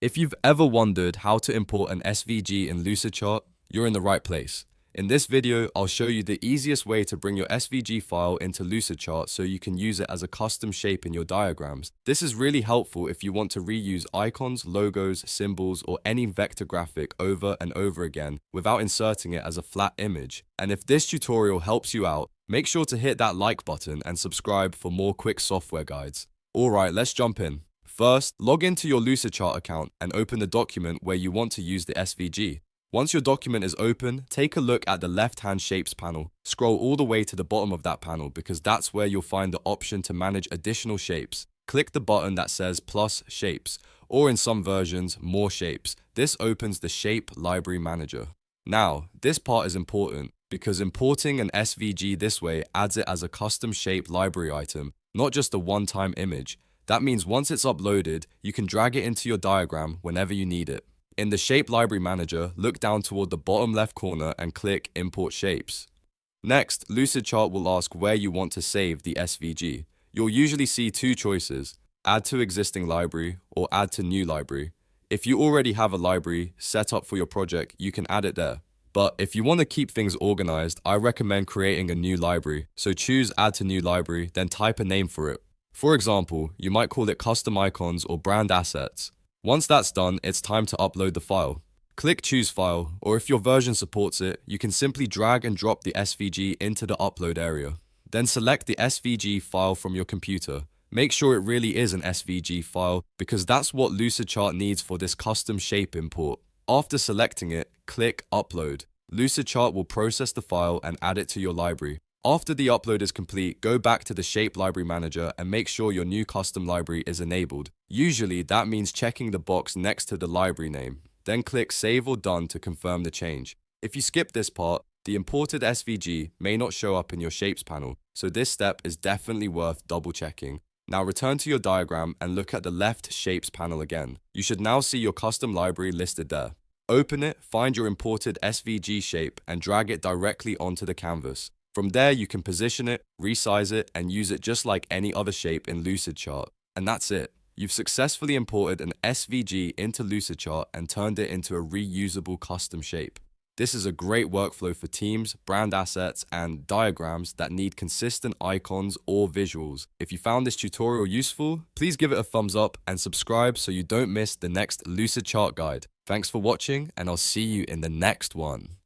If you've ever wondered how to import an SVG in Lucidchart, you're in the right place. In this video, I'll show you the easiest way to bring your SVG file into Lucidchart so you can use it as a custom shape in your diagrams. This is really helpful if you want to reuse icons, logos, symbols, or any vector graphic over and over again without inserting it as a flat image. And if this tutorial helps you out, make sure to hit that like button and subscribe for more quick software guides. Alright, let's jump in. First, log into your Lucidchart account and open the document where you want to use the SVG. Once your document is open, take a look at the left-hand Shapes panel. Scroll all the way to the bottom of that panel because that's where you'll find the option to manage additional shapes. Click the button that says Plus Shapes, or in some versions, More Shapes. This opens the Shape Library Manager. Now, this part is important because importing an SVG this way adds it as a custom shape library item, not just a one-time image. That means once it's uploaded, you can drag it into your diagram whenever you need it. In the Shape Library Manager, look down toward the bottom left corner and click Import Shapes. Next, Lucidchart will ask where you want to save the SVG. You'll usually see two choices: Add to Existing Library or Add to New Library. If you already have a library set up for your project, you can add it there. But if you want to keep things organized, I recommend creating a new library. So choose Add to New Library, then type a name for it. For example, you might call it Custom Icons or Brand Assets. Once that's done, it's time to upload the file. Click Choose File, or if your version supports it, you can simply drag and drop the SVG into the upload area. Then select the SVG file from your computer. Make sure it really is an SVG file because that's what Lucidchart needs for this custom shape import. After selecting it, click Upload. Lucidchart will process the file and add it to your library. After the upload is complete, go back to the Shape Library Manager and make sure your new custom library is enabled. Usually, that means checking the box next to the library name. Then click Save or Done to confirm the change. If you skip this part, the imported SVG may not show up in your Shapes panel, so this step is definitely worth double checking. Now return to your diagram and look at the left Shapes panel again. You should now see your custom library listed there. Open it, find your imported SVG shape, and drag it directly onto the canvas. From there, you can position it, resize it, and use it just like any other shape in Lucidchart. And that's it. You've successfully imported an SVG into Lucidchart and turned it into a reusable custom shape. This is a great workflow for teams, brand assets, and diagrams that need consistent icons or visuals. If you found this tutorial useful, please give it a thumbs up and subscribe so you don't miss the next Lucidchart guide. Thanks for watching, and I'll see you in the next one.